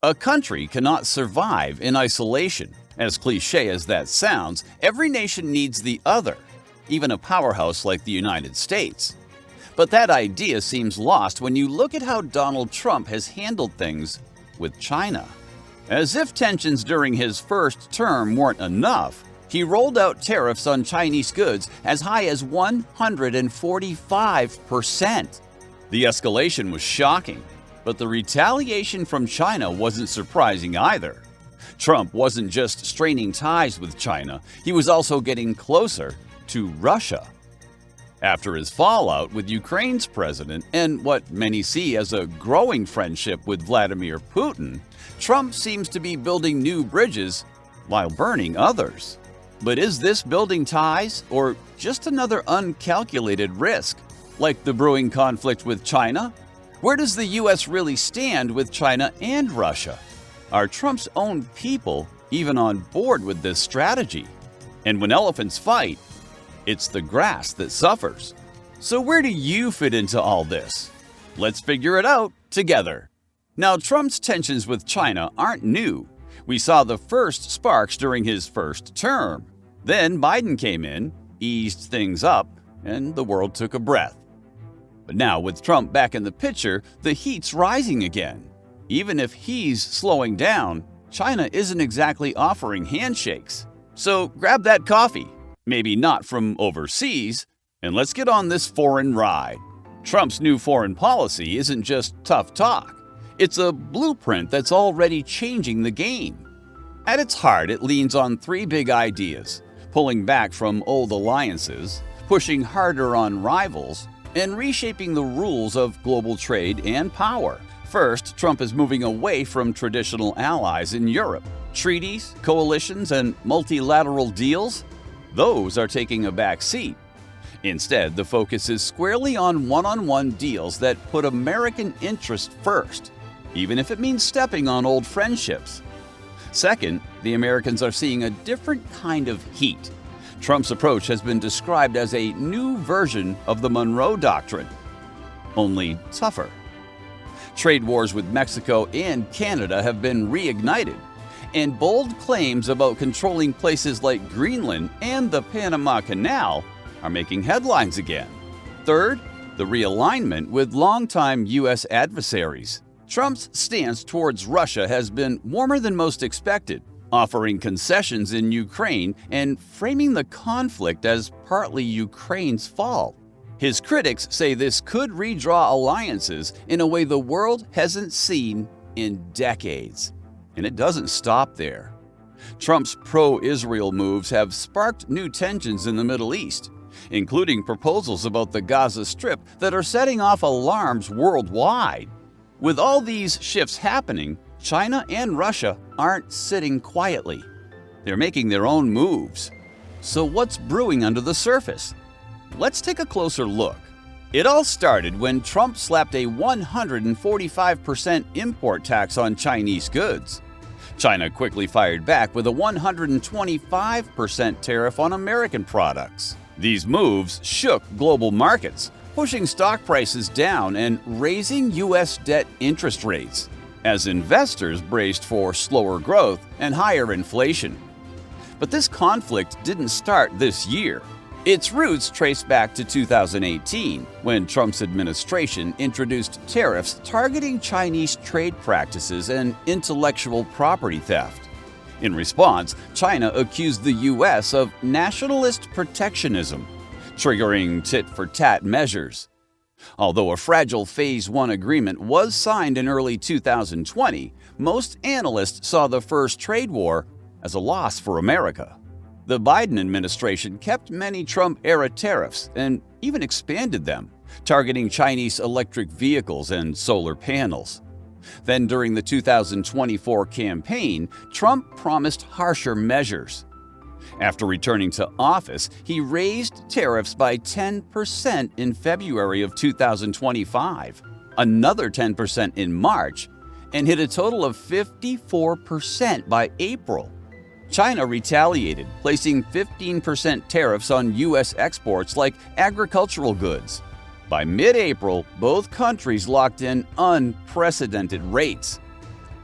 A country cannot survive in isolation. As cliché as that sounds, every nation needs the other, even a powerhouse like the United States. But that idea seems lost when you look at how Donald Trump has handled things with China. As if tensions during his first term weren't enough, he rolled out tariffs on Chinese goods as high as 145%. The escalation was shocking, but the retaliation from China wasn't surprising either. Trump wasn't just straining ties with China, he was also getting closer to Russia. After his fallout with Ukraine's president and what many see as a growing friendship with Vladimir Putin, Trump seems to be building new bridges while burning others. But is this building ties or just another uncalculated risk, like the brewing conflict with China? Where does the U.S. really stand with China and Russia? Are Trump's own people even on board with this strategy? And when elephants fight, it's the grass that suffers. So where do you fit into all this? Let's figure it out together. Now, Trump's tensions with China aren't new. We saw the first sparks during his first term. Then Biden came in, eased things up, and the world took a breath. But now, with Trump back in the picture, the heat's rising again. Even if he's slowing down, China isn't exactly offering handshakes. So grab that coffee, maybe not from overseas, and let's get on this foreign ride. Trump's new foreign policy isn't just tough talk. It's a blueprint that's already changing the game. At its heart, it leans on three big ideas: pulling back from old alliances, pushing harder on rivals, and reshaping the rules of global trade and power. First, Trump is moving away from traditional allies in Europe. Treaties, coalitions, and multilateral deals, those are taking a back seat. Instead, the focus is squarely on one-on-one deals that put American interest first, even if it means stepping on old friendships. Second, the Americans are seeing a different kind of heat. Trump's approach has been described as a new version of the Monroe Doctrine, only tougher. Trade wars with Mexico and Canada have been reignited, and bold claims about controlling places like Greenland and the Panama Canal are making headlines again. Third, the realignment with longtime U.S. adversaries. Trump's stance towards Russia has been warmer than most expected, offering concessions in Ukraine and framing the conflict as partly Ukraine's fault. His critics say this could redraw alliances in a way the world hasn't seen in decades. And it doesn't stop there. Trump's pro-Israel moves have sparked new tensions in the Middle East, including proposals about the Gaza Strip that are setting off alarms worldwide. With all these shifts happening, China and Russia aren't sitting quietly. They're making their own moves. So what's brewing under the surface? Let's take a closer look. It all started when Trump slapped a 145% import tax on Chinese goods. China quickly fired back with a 125% tariff on American products. These moves shook global markets, pushing stock prices down and raising U.S. debt interest rates, as investors braced for slower growth and higher inflation. But this conflict didn't start this year. Its roots trace back to 2018, when Trump's administration introduced tariffs targeting Chinese trade practices and intellectual property theft. In response, China accused the U.S. of nationalist protectionism, triggering tit-for-tat measures. Although a fragile Phase 1 agreement was signed in early 2020, most analysts saw the first trade war as a loss for America. The Biden administration kept many Trump-era tariffs and even expanded them, targeting Chinese electric vehicles and solar panels. Then during the 2024 campaign, Trump promised harsher measures. After returning to office, he raised tariffs by 10% in February of 2025, another 10% in March, and hit a total of 54% by April. China retaliated, placing 15% tariffs on U.S. exports like agricultural goods. By mid-April, both countries locked in unprecedented rates.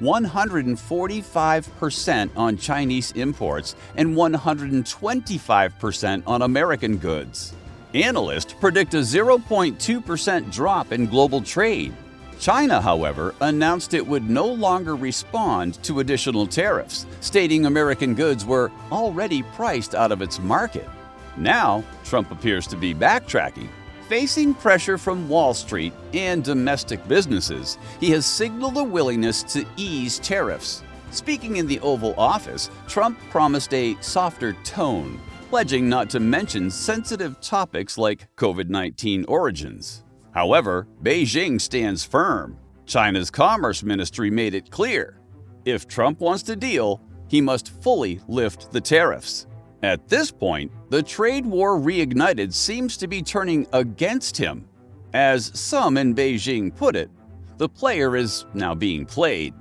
145% on Chinese imports and 125% on American goods. Analysts predict a 0.2% drop in global trade. China, however, announced it would no longer respond to additional tariffs, stating American goods were already priced out of its market. Now, Trump appears to be backtracking. Facing pressure from Wall Street and domestic businesses, he has signaled a willingness to ease tariffs. Speaking in the Oval Office, Trump promised a softer tone, pledging not to mention sensitive topics like COVID-19 origins. However, Beijing stands firm. China's Commerce Ministry made it clear, if Trump wants to deal, he must fully lift the tariffs. At this point, the trade war reignited seems to be turning against him. As some in Beijing put it, the player is now being played.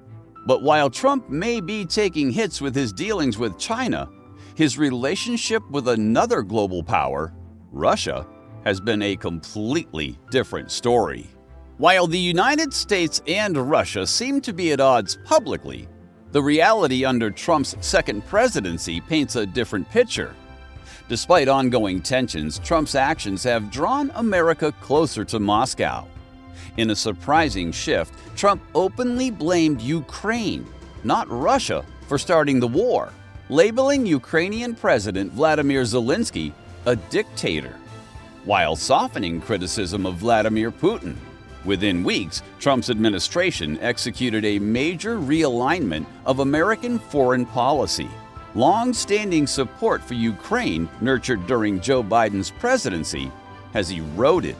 But while Trump may be taking hits with his dealings with China, his relationship with another global power, Russia, has been a completely different story. While the United States and Russia seem to be at odds publicly, the reality under Trump's second presidency paints a different picture. Despite ongoing tensions, Trump's actions have drawn America closer to Moscow. In a surprising shift, Trump openly blamed Ukraine, not Russia, for starting the war, labeling Ukrainian President Vladimir Zelensky a dictator, while softening criticism of Vladimir Putin. Within weeks, Trump's administration executed a major realignment of American foreign policy. Long-standing support for Ukraine, nurtured during Joe Biden's presidency, has eroded.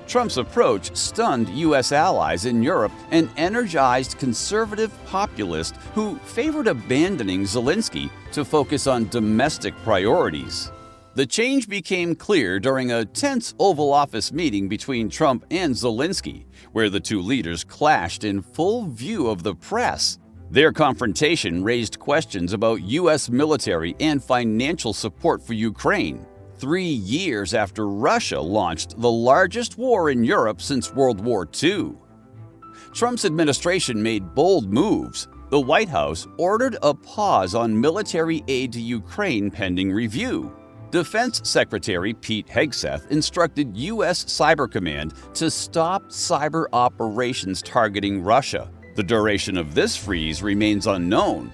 Trump's approach stunned U.S. allies in Europe and energized conservative populists who favored abandoning Zelensky to focus on domestic priorities. The change became clear during a tense Oval Office meeting between Trump and Zelensky, where the two leaders clashed in full view of the press. Their confrontation raised questions about U.S. military and financial support for Ukraine, 3 years after Russia launched the largest war in Europe since World War II. Trump's administration made bold moves. The White House ordered a pause on military aid to Ukraine pending review. Defense Secretary Pete Hegseth instructed U.S. Cyber Command to stop cyber operations targeting Russia. The duration of this freeze remains unknown.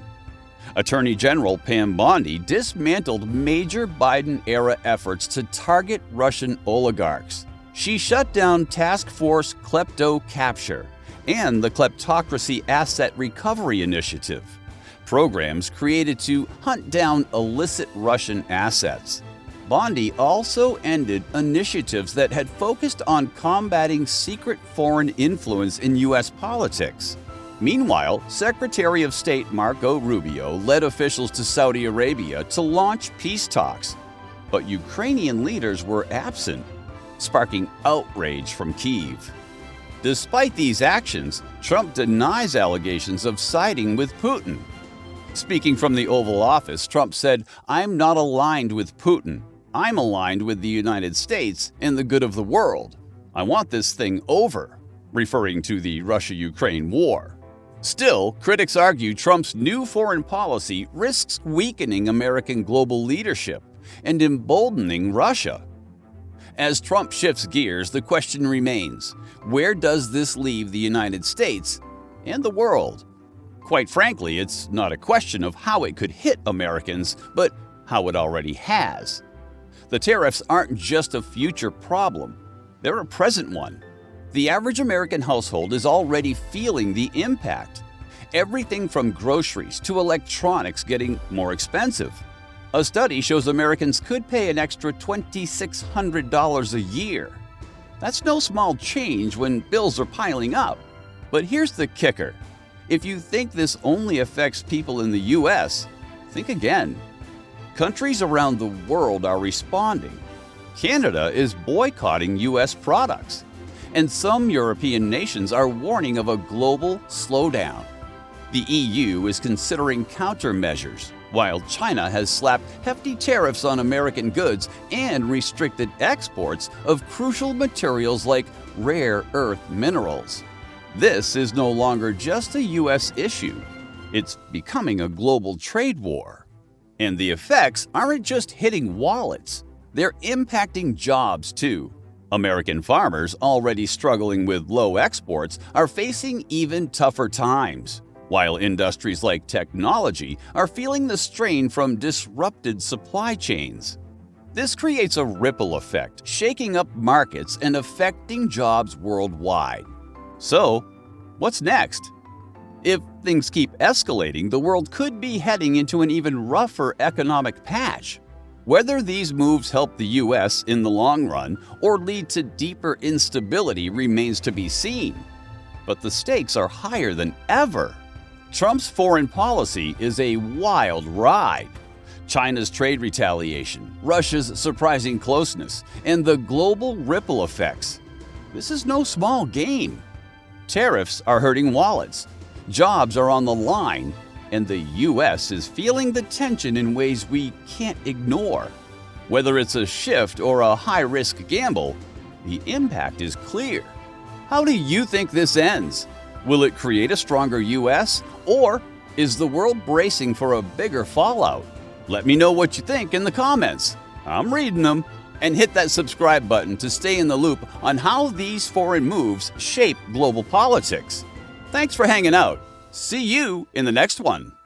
Attorney General Pam Bondi dismantled major Biden-era efforts to target Russian oligarchs. She shut down Task Force Klepto Capture and the Kleptocracy Asset Recovery Initiative, programs created to hunt down illicit Russian assets. Bondi also ended initiatives that had focused on combating secret foreign influence in U.S. politics. Meanwhile, Secretary of State Marco Rubio led officials to Saudi Arabia to launch peace talks, but Ukrainian leaders were absent, sparking outrage from Kyiv. Despite these actions, Trump denies allegations of siding with Putin. Speaking from the Oval Office, Trump said, "I'm not aligned with Putin. I'm aligned with the United States and the good of the world. I want this thing over," referring to the Russia-Ukraine war. Still, critics argue Trump's new foreign policy risks weakening American global leadership and emboldening Russia. As Trump shifts gears, the question remains, where does this leave the United States and the world? Quite frankly, it's not a question of how it could hit Americans, but how it already has. The tariffs aren't just a future problem, they're a present one. The average American household is already feeling the impact. Everything from groceries to electronics getting more expensive. A study shows Americans could pay an extra $2,600 a year. That's no small change when bills are piling up. But here's the kicker. If you think this only affects people in the U.S., think again. Countries around the world are responding. Canada is boycotting U.S. products. And some European nations are warning of a global slowdown. The EU is considering countermeasures, while China has slapped hefty tariffs on American goods and restricted exports of crucial materials like rare earth minerals. This is no longer just a U.S. issue. It's becoming a global trade war. And the effects aren't just hitting wallets, they're impacting jobs too. American farmers, already struggling with low exports, are facing even tougher times, while industries like technology are feeling the strain from disrupted supply chains. This creates a ripple effect, shaking up markets and affecting jobs worldwide. So, what's next? If things keep escalating, the world could be heading into an even rougher economic patch. Whether these moves help the U.S. in the long run or lead to deeper instability remains to be seen. But the stakes are higher than ever. Trump's foreign policy is a wild ride. China's trade retaliation, Russia's surprising closeness, and the global ripple effects. This is no small game. Tariffs are hurting wallets. Jobs are on the line, and the U.S. is feeling the tension in ways we can't ignore. Whether it's a shift or a high-risk gamble, the impact is clear. How do you think this ends? Will it create a stronger U.S., or is the world bracing for a bigger fallout? Let me know what you think in the comments. I'm reading them. And hit that subscribe button to stay in the loop on how these foreign moves shape global politics. Thanks for hanging out. See you in the next one.